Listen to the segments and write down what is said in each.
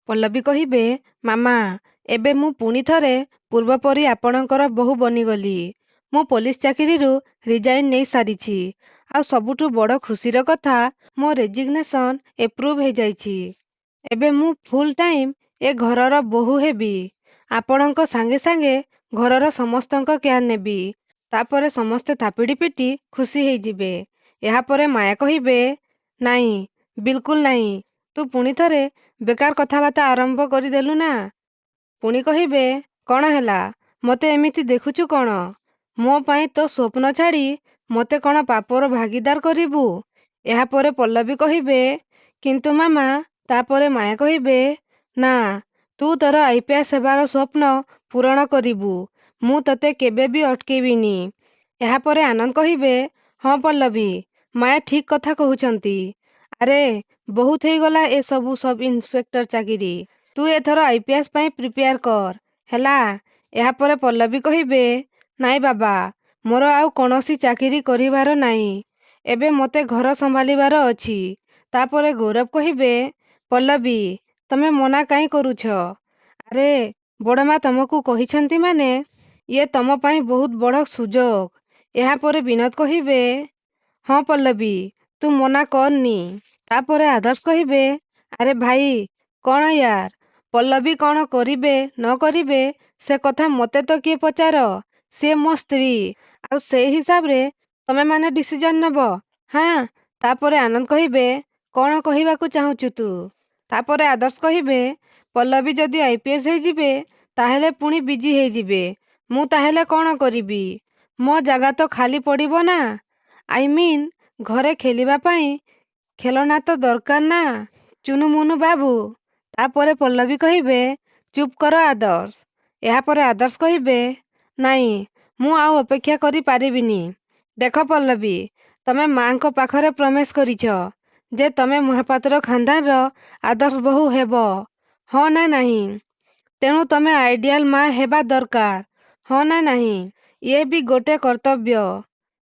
ପଲ୍ଲବୀ କହିବେ, ମାମା ଏବେ ମୁଁ ପୁଣି ଥରେ ପୂର୍ବପରି ଆପଣଙ୍କର ବୋହୂ ବନିଗଲି। ମୁଁ ପୋଲିସ ଚାକିରିରୁ ରିଜାଇନ୍ ନେଇ ସାରିଛି। ଆଉ ସବୁଠୁ ବଡ଼ ଖୁସିର କଥା, ମୋ ରେଜିଗ୍ନେସନ୍ ଏପ୍ରୁଭ୍ ହେଇଯାଇଛି। ଏବେ ମୁଁ ଫୁଲ୍ ଟାଇମ୍ ଏ ଘରର ବୋହୂ ହେବି। ଆପଣଙ୍କ ସାଙ୍ଗେ ସାଙ୍ଗେ ଘରର ସମସ୍ତଙ୍କ କେୟାର ନେବି। ତାପରେ ସମସ୍ତେ ଥାପିଡ଼ି ପିଟି ଖୁସି ହେଇଯିବେ। ଏହାପରେ ମାୟା କହିବେ, ନାଇଁ, ବିଲକୁଲ ନାହିଁ। ତୁ ପୁଣି ଥରେ ବେକାର କଥାବାର୍ତ୍ତା ଆରମ୍ଭ କରିଦେଲୁ ନା। ପୁଣି କହିବେ, କ'ଣ ହେଲା, ମୋତେ ଏମିତି ଦେଖୁଛୁ କ'ଣ? ମୋ ପାଇଁ ତୋ ସ୍ୱପ୍ନ ଛାଡ଼ି ମୋତେ କ'ଣ ପାପର ଭାଗିଦାର କରିବୁ? ଏହାପରେ ପଲ୍ଲବୀ କହିବେ, କିନ୍ତୁ ମାମା। ତାପରେ ମାୟା କହିବେ, ନା, ତୁ ତୋର IPS ହେବାର ସ୍ୱପ୍ନ ପୂରଣ କରିବୁ। ମୁଁ ତୋତେ କେବେ ବି ଅଟକେଇବିନି। ଏହାପରେ ଆନନ୍ଦ କହିବେ, ହଁ ପଲ୍ଲବୀ, ମାୟା ଠିକ୍ କଥା କହୁଛନ୍ତି। ଆରେ ବହୁତ ହେଇଗଲା ଏସବୁ ସବ୍ ଇନ୍ସପେକ୍ଟର ଚାକିରି। ତୁ ଏଥର IPS ପାଇଁ ପ୍ରିପେୟାର କର, ହେଲା। ଏହାପରେ ପଲ୍ଲବୀ କହିବେ, ନାଇଁ ବାବା, ମୋର ଆଉ କୌଣସି ଚାକିରି କରିବାର ନାହିଁ। ଏବେ ମୋତେ ଘର ସମ୍ଭାଳିବାର ଅଛି। ତାପରେ ଗୌରବ କହିବେ, ପଲ୍ଲବୀ, ତମେ ମନା କାହିଁ କରୁଛ? ଆରେ ବଡ଼ମା ତମକୁ କହିଛନ୍ତି ମାନେ ଇଏ ତମ ପାଇଁ ବହୁତ ବଡ଼ ସୁଯୋଗ। ଏହାପରେ ବିନୋଦ କହିବେ, ହଁ ପଲ୍ଲବୀ, ତୁ ମନା କରନି। ତାପରେ ଆଦର୍ଶ କହିବେ, ଆରେ ଭାଇ, କ'ଣ ୟାର, ପଲ୍ଲବୀ କ'ଣ କରିବେ ନ କରିବେ ସେ କଥା ମୋତେ ତ କିଏ ପଚାର। ସିଏ ମୋ ସ୍ତ୍ରୀ, ଆଉ ସେଇ ହିସାବରେ ତମେମାନେ ଡିସିଜନ୍ ନେବ। ହାଁ। ତାପରେ ଆନନ୍ଦ କହିବେ, କ'ଣ କହିବାକୁ ଚାହୁଁଛୁ ତୁ? ତାପରେ ଆଦର୍ଶ କହିବେ, ପଲ୍ଲବୀ ଯଦି IPS ହେଇଯିବେ ତାହେଲେ ପୁଣି ବିଜି ହେଇଯିବେ। ମୁଁ ତାହେଲେ କ'ଣ କରିବି? ମୋ ଜାଗା ତ ଖାଲି ପଡ଼ିବ ନା। ଆଇ ମିନ୍, ଘରେ ଖେଳିବା ପାଇଁ ଖେଳନା ତ ଦରକାର ନା, ଚୁନୁମୁନୁ ବାବୁ। ତାପରେ ପଲ୍ଲବୀ କହିବେ, ଚୁପ୍ କର ଆଦର୍ଶ। ଏହାପରେ ଆଦର୍ଶ କହିବେ, ନାଇଁ, ମୁଁ ଆଉ ଅପେକ୍ଷା କରିପାରିବିନି। ଦେଖ ପଲ୍ଲବୀ, ତମେ ମାଙ୍କ ପାଖରେ ପ୍ରମିସ୍ କରିଛ ଯେ ତମେ ମହାପାତ୍ର ଖାନଦାନର ଆଦର୍ଶ ବୋହୂ ହେବ, ହଁ ନା ନାହିଁ? ତେଣୁ ତମେ ଆଇଡିଆଲ ମା ହେବା ଦରକାର, ହଁ ନା ନାହିଁ? ଇଏ ବି ଗୋଟେ କର୍ତ୍ତବ୍ୟ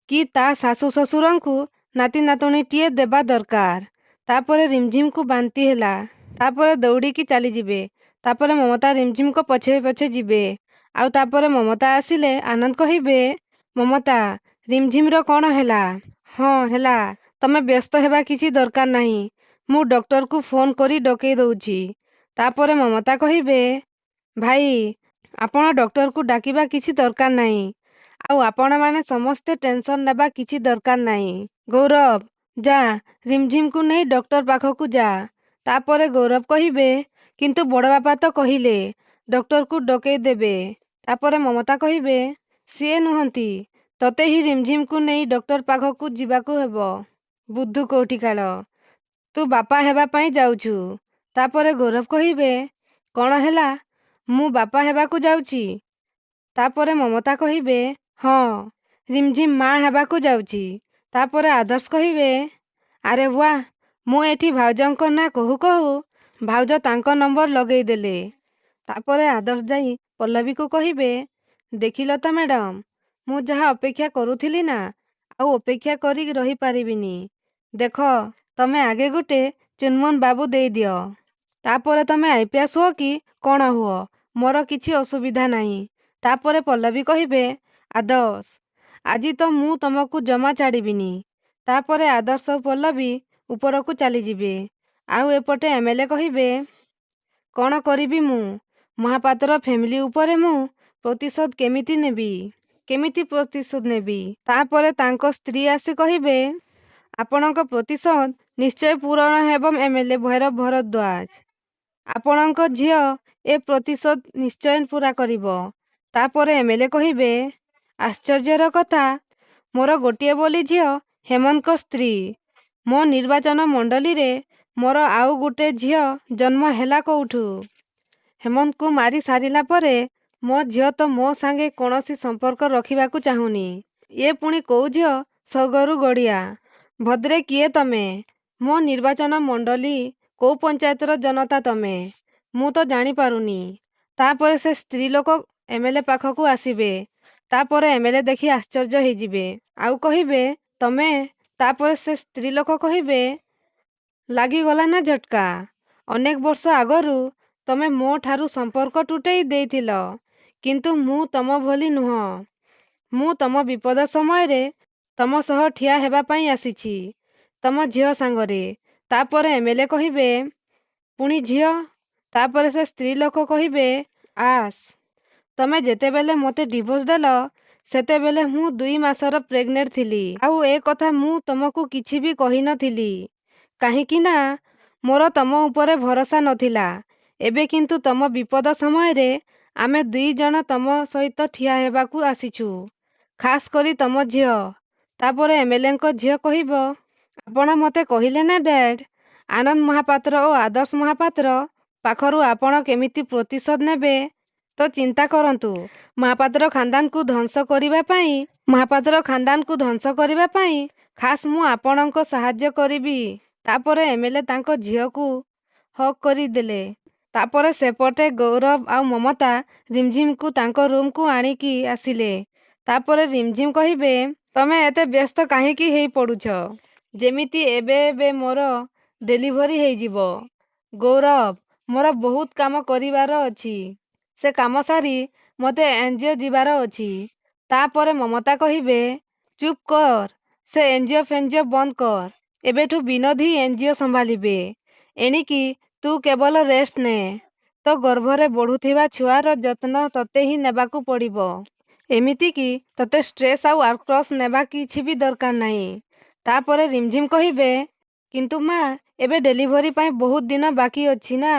କି ତା ଶାଶୁ ଶ୍ୱଶୁରଙ୍କୁ ନାତି ନାତୁଣୀଟିଏ ଦେବା ଦରକାର। ତାପରେ ରିମଝିମ୍କୁ ବାନ୍ତି ହେଲା। ତାପରେ ଦୌଡ଼ିକି ଚାଲିଯିବେ। ତାପରେ ମମତା ରିମଝିମ୍ଙ୍କ ପଛେ ପଛେ ଯିବେ। ଆଉ ତାପରେ ମମତା ଆସିଲେ ଆନନ୍ଦ କହିବେ, ମମତା, ରିମଝିମ୍ର କ'ଣ ହେଲା? ହଁ ହେଲା। ତମେ ବ୍ୟସ୍ତ ହେବା କିଛି ଦରକାର ନାହିଁ। ମୁଁ ଡକ୍ଟରକୁ ଫୋନ୍ କରି ଡକେଇ ଦଉଛି। ତାପରେ ମମତା କହିବେ, ଭାଇ, ଆପଣ ଡକ୍ଟରକୁ ଡାକିବା କିଛି ଦରକାର ନାହିଁ। ଆଉ ଆପଣମାନେ ସମସ୍ତେ ଟେନସନ୍ ନେବା କିଛି ଦରକାର ନାହିଁ। ଗୌରବ, ଯା, ରିମଝିମ୍କୁ ନେଇ ଡକ୍ଟର ପାଖକୁ ଯା। ତାପରେ ଗୌରବ କହିବେ, କିନ୍ତୁ ବଡ଼ବାପା ତ କହିଲେ ଡକ୍ଟରକୁ ଡକେଇ ଦେବେ। ତାପରେ ମମତା କହିବେ, ସିଏ ନୁହନ୍ତି, ତତେ ହିଁ ରିମଝିମ୍କୁ ନେଇ ଡକ୍ଟର ପାଖକୁ ଯିବାକୁ ହେବ। ବୁଦ୍ଧୁ କୋଉଠିକାର, ତୁ ବାପା ହେବା ପାଇଁ ଯାଉଛୁ। ତାପରେ ଗୌରବ କହିବେ, କ'ଣ ହେଲା, ମୁଁ ବାପା ହେବାକୁ ଯାଉଛି? ତାପରେ ମମତା କହିବେ, ହଁ, ରିମଝିମ୍ ମା ହେବାକୁ ଯାଉଛି। ତାପରେ ଆଦର୍ଶ କହିବେ, ଆରେ ୱାଃ, ମୁଁ ଏଠି ଭାଉଜଙ୍କ ନାଁ କହୁ କହୁ ଭାଉଜ ତାଙ୍କ ନମ୍ବର ଲଗେଇଦେଲେ। ତାପରେ ଆଦର୍ଶ ଯାଇ ପଲ୍ଲବୀକୁ କହିବେ, ଦେଖିଲ ତ ମ୍ୟାଡ଼ାମ୍, ମୁଁ ଯାହା ଅପେକ୍ଷା କରୁଥିଲି ନା, ଆଉ ଅପେକ୍ଷା କରି ରହିପାରିବିନି। ଦେଖ, ତମେ ଆଗେ ଗୋଟେ ଚୁନମୁନ ବାବୁ ଦେଇଦିଅ। ତାପରେ ତମେ IPS ହୁଅ କି କ'ଣ ହୁଅ, ମୋର କିଛି ଅସୁବିଧା ନାହିଁ। ତାପରେ ପଲ୍ଲବୀ କହିବେ, ଆଦର୍ଶ, ଆଜି ତ ମୁଁ ତମକୁ ଜମା ଛାଡ଼ିବିନି। ତାପରେ ଆଦର୍ଶ ଓ ପଲ୍ଲବୀ ଉପରକୁ ଚାଲିଯିବେ। ଆଉ ଏପଟେ MLA କହିବେ, କ'ଣ କରିବି ମୁଁ? ମହାପାତ୍ର ଫ୍ୟାମିଲି ଉପରେ ମୁଁ ପ୍ରତିଶୋଧ କେମିତି ନେବି? କେମିତି ପ୍ରତିଶୋଧ ନେବି? ତାପରେ ତାଙ୍କ ସ୍ତ୍ରୀ ଆସି କହିବେ, ଆପଣଙ୍କ ପ୍ରତିଶୋଧ ନିଶ୍ଚୟ ପୂରଣ ହେବ MLA ଭୈରବ ଭରଦ୍ୱାଜ। ଆପଣଙ୍କ ଝିଅ ଏ ପ୍ରତିଶୋଧ ନିଶ୍ଚୟ ପୂରା କରିବ। ତାପରେ MLA କହିବେ, ଆଶ୍ଚର୍ଯ୍ୟର କଥା, ମୋର ଗୋଟିଏ ବୋଲି ଝିଅ ହେମନ୍ତଙ୍କ ସ୍ତ୍ରୀ। ମୋ ନିର୍ବାଚନ ମଣ୍ଡଳୀରେ ମୋର ଆଉ ଗୋଟେ ଝିଅ ଜନ୍ମ ହେଲା କୋଉଠୁ? ହେମନ୍ତକୁ ମାରି ସାରିଲା ପରେ ମୋ ଝିଅ ତ ମୋ ସାଙ୍ଗେ କୌଣସି ସମ୍ପର୍କ ରଖିବାକୁ ଚାହୁଁନି। ଇଏ ପୁଣି କୋଉ ଝିଅ, ସ୍ୱର୍ଗରୁ ଗଡ଼ିଆ। ଭଦ୍ରେ କିଏ ତମେ? ମୋ ନିର୍ବାଚନ ମଣ୍ଡଳୀ କୋଉ ପଞ୍ଚାୟତର ଜନତା ତମେ? ମୁଁ ତ ଜାଣିପାରୁନି। ତାପରେ ସେ ସ୍ତ୍ରୀ ଲୋକ MLA ପାଖକୁ ଆସିବେ। ତାପରେ MLA ଦେଖି ଆଶ୍ଚର୍ଯ୍ୟ ହେଇଯିବେ। ଆଉ କହିବେ, ତମେ? ତାପରେ ସେ ସ୍ତ୍ରୀ ଲୋକ କହିବେ, ଲାଗିଗଲା ନା ଝଟକା। ଅନେକ ବର୍ଷ ଆଗରୁ ତମେ ମୋ ଠାରୁ ସମ୍ପର୍କ ତୁଟେଇ ଦେଇଥିଲ, କିନ୍ତୁ ମୁଁ ତମ ଭଳି ନୁହଁ। ମୁଁ ତମ ବିପଦ ସମୟରେ ତମ ସହ ଠିଆ ହେବା ପାଇଁ ଆସିଛି, ତମ ଝିଅ ସାଙ୍ଗରେ। ତାପରେ ଏମଏଲଏ କହିବେ, ପୁଣି ଝିଅ। ତାପରେ ସେ ସ୍ତ୍ରୀ ଲୋକ କହିବେ, ଆସ୍। ତମେ ଯେତେବେଳେ ମୋତେ ଡିଭୋର୍ସ ଦେଲ, ସେତେବେଳେ ମୁଁ 2 ମାସର ପ୍ରେଗନେଣ୍ଟ ଥିଲି। ଆଉ ଏ କଥା ମୁଁ ତମକୁ କିଛି ବି କହିନଥିଲି, କାହିଁକି ନା ମୋର ତମ ଉପରେ ଭରସା ନଥିଲା। ଏବେ କିନ୍ତୁ ତମ ବିପଦ ସମୟରେ ଆମେ 2 ଜଣ ତମ ସହିତ ଠିଆ ହେବାକୁ ଆସିଛୁ, ଖାସ୍ କରି ତମ ଝିଅ। ତାପରେ ଏମଏଲଏଙ୍କ ଝିଅ କହିବ, ଆପଣ ମୋତେ କହିଲେ ନା ଡ୍ୟାଡ୍, ଆନନ୍ଦ ମହାପାତ୍ର ଓ ଆଦର୍ଶ ମହାପାତ୍ର ପାଖରୁ ଆପଣ କେମିତି ପ୍ରତିଶୋଧ ନେବେ। ତ ଚିନ୍ତା କରନ୍ତୁ, ମହାପାତ୍ର ଖାନଦାନକୁ ଧ୍ୱଂସ କରିବା ପାଇଁ ଖାସ୍ ମୁଁ ଆପଣଙ୍କ ସାହାଯ୍ୟ କରିବି। ତାପରେ ଏମଏଲଏ ତାଙ୍କ ଝିଅକୁ ହଗ୍ କରିଦେଲେ। ତାପରେ ସେପଟେ ଗୌରବ ଆଉ ମମତା ରିମଝିମକୁ ତାଙ୍କ ରୁମକୁ ଆଣିକି ଆସିଲେ। ତାପରେ ରିମଝିମ କହିବେ, ତମେ ଏତେ ବ୍ୟସ୍ତ କାହିଁକି ହେଇ ପଡ଼ୁଛ? ଯେମିତି ଏବେ ଏବେ ମୋର ଡେଲିଭରି ହେଇଯିବ। ଗୌରବ, ମୋର ବହୁତ କାମ କରିବାର ଅଛି। ସେ କାମ ସାରି ମୋତେ ଏନଜିଓ ଯିବାର ଅଛି। ତାପରେ ମମତା କହିବେ, ଚୁପ୍ କର, ସେ ଏନଜିଓ ଫେନଜିଓ ବନ୍ଦ କର। ଏବେଠୁ ବିନୋଦ ହିଁ ଏନଜିଓ ସମ୍ଭାଳିବେ। ଏଣିକି ତୁ କେବଳ ରେଷ୍ଟ ନେ। ତୋ ଗର୍ଭରେ ବଢ଼ୁଥିବା ଛୁଆର ଯତ୍ନ ତତେ ହିଁ ନେବାକୁ ପଡ଼ିବ। ଏମିତିକି ତତେ ଷ୍ଟ୍ରେସ୍ ଆଉ ଆର୍କସ୍ ନେବା କିଛି ବି ଦରକାର ନାହିଁ। ତାପରେ ରିମଝିମ କହିବେ, କିନ୍ତୁ ମା, ଏବେ ଡେଲିଭରି ପାଇଁ ବହୁତ ଦିନ ବାକି ଅଛି ନା।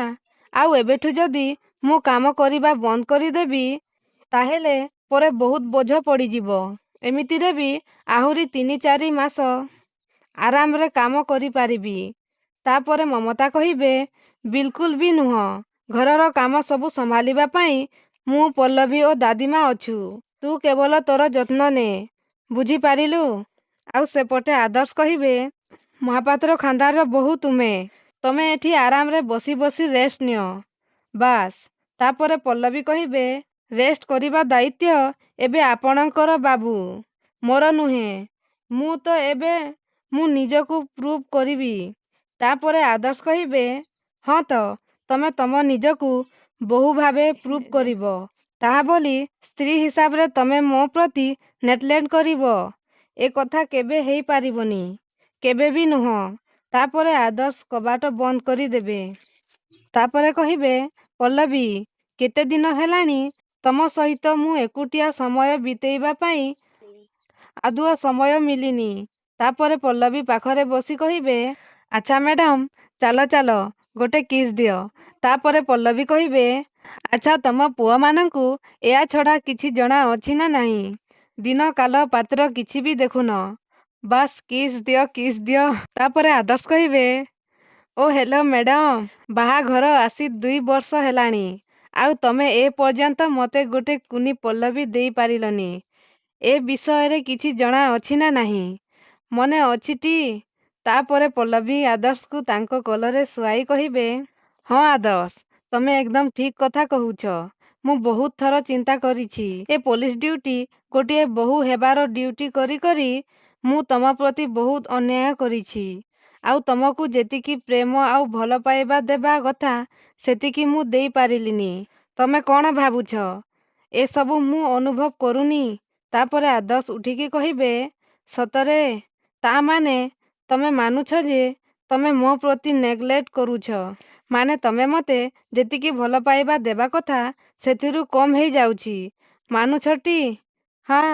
ଆଉ ଏବେଠୁ ଯଦି ମୁଁ କାମ କରିବା ବନ୍ଦ କରିଦେବି, ତାହେଲେ ପରେ ବହୁତ ବୋଝ ପଡ଼ିଯିବ। ଏମିତିରେ ବି ଆହୁରି 3-4 ମାସ ଆରାମରେ କାମ କରିପାରିବି। ତାପରେ ମମତା କହିବେ, ବିଲକୁଲ ବି ନୁହଁ। ଘରର କାମ ସବୁ ସମ୍ଭାଳିବା ପାଇଁ ମୁଁ, ପଲ୍ଲବୀ ଓ ଦାଦିମା ଅଛୁ। ତୁ କେବଳ ତୋର ଯତ୍ନ ନେ, ବୁଝିପାରିଲୁ? ଆଉ ସେପଟେ ଆଦର୍ଶ କହିବେ, ମହାପାତ୍ର ଖାନଦାନର ବୋହୂ ତୁମେ। ତମେ ଏଠି ଆରାମରେ ବସି ବସି ରେଷ୍ଟ ନିଅ, ବାସ୍। ତାପରେ ପଲ୍ଲବୀ କହିବେ, ରେଷ୍ଟ କରିବା ଦାୟିତ୍ୱ ଏବେ ଆପଣଙ୍କର ବାବୁ, ମୋର ନୁହେଁ। ମୁଁ ନିଜକୁ ପ୍ରୁଭ୍ କରିବି। ତାପରେ ଆଦର୍ଶ କହିବେ, ହଁ ତ, ତମେ ତମ ନିଜକୁ ବୋହୂ ଭାବେ ପ୍ରୁଭ୍ କରିବ। ତାହା ବୋଲି ସ୍ତ୍ରୀ ହିସାବରେ ତମେ ମୋ ପ୍ରତି ନେଗଲେକ୍ଟ କରିବ, ଏ କଥା କେବେ ହେଇପାରିବନି, କେବେ ବି ନୁହଁ। ତାପରେ ଆଦର୍ଶ କବାଟ ବନ୍ଦ କରିଦେବେ। ତାପରେ କହିବେ, ପଲ୍ଲବୀ, କେତେ ଦିନ ହେଲାଣି ତମ ସହିତ ମୁଁ ଏକୁଟିଆ ସମୟ ବିତେଇବା ପାଇଁ ଆଦୌ ସମୟ ମିଳିନି। ତାପରେ ପଲ୍ଲବୀ ପାଖରେ ବସି କହିବେ, ଆଚ୍ଛା ମ୍ୟାଡାମ, ଚାଲ ଚାଲ ଗୋଟେ କିସ୍ ଦିଅ। ତାପରେ ପଲ୍ଲବୀ କହିବେ, ଆଚ୍ଛା ତମ ପୁଅମାନଙ୍କୁ ଏହା ଛଡ଼ା କିଛି ଜଣା ଅଛି ନା ନାହିଁ? ଦିନ କାଳ ପାତ୍ର କିଛି ବି ଦେଖୁନ, ବାସ୍ କିସ୍ ଦିଅ, କିସ୍ ଦିଅ। ତାପରେ ଆଦର୍ଶ କହିବେ, ଓ ହେଲୋ ମ୍ୟାଡାମ, ବାହାଘର ଆସି 2 ବର୍ଷ ହେଲାଣି, ଆଉ ତମେ ଏ ପର୍ଯ୍ୟନ୍ତ ମୋତେ ଗୋଟେ କୁନି ପଲ୍ଲବୀ ଦେଇପାରିଲନି। ଏ ବିଷୟରେ କିଛି ଜଣା ଅଛି ନା ନାହିଁ? ମନେ ଅଛି ଟି? ତାପରେ ପଲ୍ଲବୀ ଆଦର୍ଶକୁ ତାଙ୍କ କୋଳରେ ଶୁଆଇ କହିବେ, ହଁ ଆଦର୍ଶ, ତମେ ଏକଦମ ଠିକ୍ କଥା କହୁଛ। ମୁଁ ବହୁତ ଥର ଚିନ୍ତା କରିଛି, ଏ ପୋଲିସ ଡ୍ୟୁଟି, ଗୋଟିଏ ବୋହୂ ହେବାର ଡ୍ୟୁଟି କରି କରି ମୁଁ ତମ ପ୍ରତି ବହୁତ ଅନ୍ୟାୟ କରିଛି। ଆଉ ତମକୁ ଯେତିକି ପ୍ରେମ ଆଉ ଭଲ ପାଇବା ଦେବା କଥା, ସେତିକି ମୁଁ ଦେଇପାରିଲିନି। ତମେ କ'ଣ ଭାବୁଛ ଏସବୁ ମୁଁ ଅନୁଭବ କରୁନି? ତାପରେ ଆଦର୍ଶ ଉଠିକି କହିବେ, ସତରେ? ତା ମାନେ ତମେ ମାନୁଛ ଯେ ତମେ ମୋ ପ୍ରତି ନେଗଲେକ୍ଟ କରୁଛ? ମାନେ ତମେ ମୋତେ ଯେତିକି ଭଲ ପାଇବା ଦେବା କଥା, ସେଥିରୁ କମ୍ ହେଇଯାଉଛି, ମାନୁଛ ଟି? ହଁ,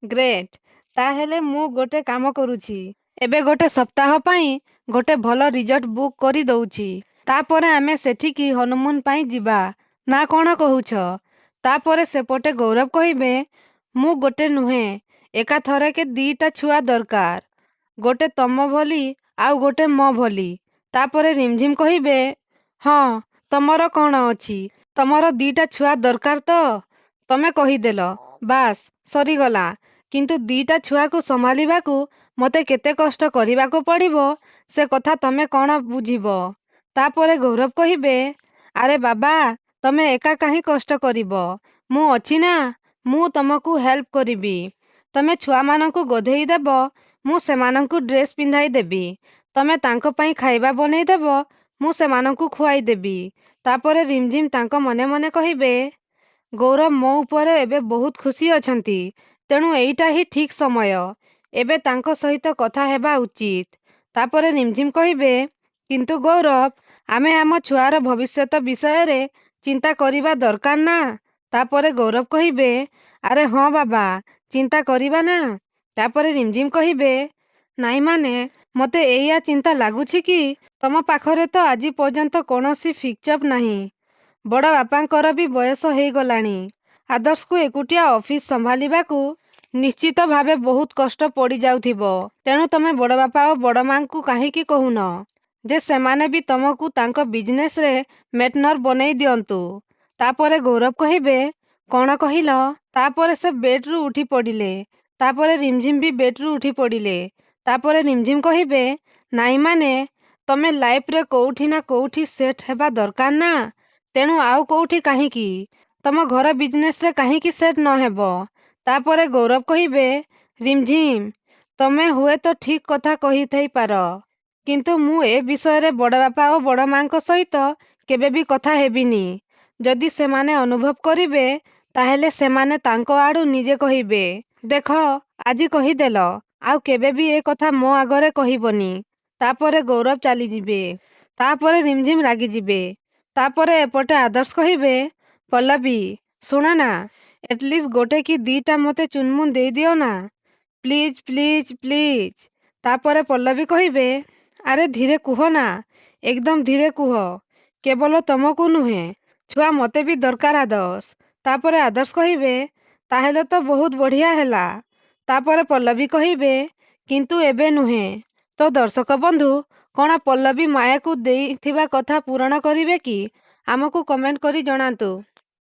ଗ୍ରେଟ୍। ତାହେଲେ ମୁଁ ଗୋଟେ କାମ କରୁଛି, ଏବେ ଗୋଟେ ସପ୍ତାହ ପାଇଁ ଗୋଟେ ଭଲ ରିଜର୍ଟ ବୁକ୍ କରି ଦଉଛି। ତାପରେ ଆମେ ସେଠିକି ହନିମୁନ ପାଇଁ ଯିବା, ନା କ'ଣ କହୁଛ? ତାପରେ ସେପଟେ ଗୌରବ କହିବେ, ମୁଁ ଗୋଟେ ନୁହେଁ, ଏକାଥରକେ 2ଟା ଛୁଆ ଦରକାର, ଗୋଟେ ତମ ଭଳି ଆଉ ଗୋଟେ ମୋ ଭଳି। ତାପରେ ରିମଝିମ କହିବେ, ହଁ, ତମର କ'ଣ ଅଛି? ତମର 2ଟା ଛୁଆ ଦରକାର ତ? ତମେ କହିଦେଲ, ବାସ୍ ସରିଗଲା। କିନ୍ତୁ 2ଟା ଛୁଆକୁ ସମ୍ଭାଳିବାକୁ ମୋତେ କେତେ କଷ୍ଟ କରିବାକୁ ପଡ଼ିବ, ସେ କଥା ତମେ କ'ଣ ବୁଝିବ? ତାପରେ ଗୌରବ କହିବେ, ଆରେ ବାବା, ତମେ ଏକା କାହିଁ କଷ୍ଟ କରିବ? ମୁଁ ଅଛି ନା, ମୁଁ ତମକୁ ହେଲ୍ପ କରିବି। ତମେ ଛୁଆମାନଙ୍କୁ ଗାଧେଇ ଦେବ, ମୁଁ ସେମାନଙ୍କୁ ଡ୍ରେସ୍ ପିନ୍ଧାଇ ଦେବି। ତମେ ତାଙ୍କ ପାଇଁ ଖାଇବା ବନେଇ ଦେବ, ମୁଁ ସେମାନଙ୍କୁ ଖୁଆଇଦେବି। ତାପରେ ରିମଝିମ୍ ତାଙ୍କ ମନେ ମନେ କହିବେ, ଗୌରବ ମୋ ଉପରେ ଏବେ ବହୁତ ଖୁସି ଅଛନ୍ତି, ତେଣୁ ଏଇଟା ହିଁ ଠିକ୍ ସମୟ। ଏବେ ତାଙ୍କ ସହିତ କଥା ହେବା ଉଚିତ। ତାପରେ ରିମଝିମ୍ କହିବେ, କିନ୍ତୁ ଗୌରବ, ଆମେ ଆମ ଛୁଆର ଭବିଷ୍ୟତ ବିଷୟରେ ଚିନ୍ତା କରିବା ଦରକାର ନା? ତାପରେ ଗୌରବ କହିବେ, ଆରେ ହଁ ବାବା, ଚିନ୍ତା କରିବା ନା। ତାପରେ ରିମଝିମ୍ କହିବେ, ନାଇଁ ମାନେ, ମୋତେ ଏଇଆ ଚିନ୍ତା ଲାଗୁଛି କି ତମ ପାଖରେ ତ ଆଜି ପର୍ଯ୍ୟନ୍ତ କୌଣସି ଫିକ୍ଚର ନାହିଁ। ବଡ଼ ବାପାଙ୍କର ବି ବୟସ ହେଇଗଲାଣି। ଆଦର୍ଶକୁ ଏକୁଟିଆ ଅଫିସ ସମ୍ଭାଳିବାକୁ ନିଶ୍ଚିତ ଭାବେ ବହୁତ କଷ୍ଟ ପଡ଼ିଯାଉଥିବ। ତେଣୁ ତମେ ବଡ଼ ବାପା ଓ ବଡ଼ ମାଙ୍କୁ କାହିଁକି କହୁନ ଯେ ସେମାନେ ବି ତମକୁ ତାଙ୍କ ବିଜନେସରେ ମେଣ୍ଟନର ବନେଇ ଦିଅନ୍ତୁ? ତାପରେ ଗୌରବ କହିବେ, କ'ଣ କହିଲ? ତାପରେ ସେ ବେଡ୍ରୁ ଉଠି ପଡ଼ିଲେ। ତାପରେ ରିମଝିମ୍ ବି ବେଡ୍ରୁ ଉଠି ପଡ଼ିଲେ। ତାପରେ ରିମଝିମ୍ କହିବେ, ନାଇଁ ମାନେ, ତମେ ଲାଇଫରେ କୋଉଠି ନା କୋଉଠି ସେଟ୍ ହେବା ଦରକାର ନା? ତେଣୁ ଆଉ କୋଉଠି କାହିଁକି? ତମ ଘର ବିଜନେସରେ କାହିଁକି ସେଟ୍ ନ ହେବ? ତାପରେ ଗୌରବ କହିବେ, ରିମଝିମ୍, ତମେ ହୁଏତ ଠିକ୍ କଥା କହିଥାଇପାର, କିନ୍ତୁ ମୁଁ ଏ ବିଷୟରେ ବଡ଼ ବାପା ଓ ବଡ଼ ମାଙ୍କ ସହିତ କେବେ ବି କଥା ହେବିନି। ଯଦି ସେମାନେ ଅନୁଭବ କରିବେ, ତାହେଲେ ସେମାନେ ତାଙ୍କ ଆଡ଼ୁ ନିଜେ କହିବେ। ଦେଖ, ଆଜି କହିଦେଲ, ଆଉ କେବେ ବି ଏ କଥା ମୋ ଆଗରେ କହିବନି। ତାପରେ ଗୌରବ ଚାଲିଯିବେ। ତାପରେ ରିମଝିମ୍ ରାଗିଯିବେ। ତାପରେ ଏପଟେ ଆଦର୍ଶ କହିବେ, ପଲ୍ଲବୀ, ଶୁଣ ନା, ଏଟଲିଷ୍ଟ ଗୋଟେ କି ଦିଟା ମୋତେ ଚୁନମୁନ ଦେଇଦିଅ ନା, ପ୍ଲିଜ୍ ପ୍ଲିଜ୍ ପ୍ଲିଜ୍। ତାପରେ ପଲ୍ଲବୀ କହିବେ, ଆରେ ଧୀରେ କୁହ ନା, ଏକଦମ ଧୀରେ କୁହ। କେବଳ ତମକୁ ନୁହେଁ, ଛୁଆ ମୋତେ ବି ଦରକାର ଆଦର୍ଶ। ତାପରେ ଆଦର୍ଶ କହିବେ, ତାହେଲେ ତ ବହୁତ ବଢ଼ିଆ ହେଲା। ତାପରେ ପଲ୍ଲବୀ କହିବେ, କିନ୍ତୁ ଏବେ ନୁହେଁ। ତ ଦର୍ଶକ ବନ୍ଧୁ, କ'ଣ ପଲ୍ଲବୀ ମାୟାକୁ ଦେଇଥିବା କଥା ପୂରଣ କରିବେ କି? ଆମକୁ କମେଣ୍ଟ କରି ଜଣାନ୍ତୁ।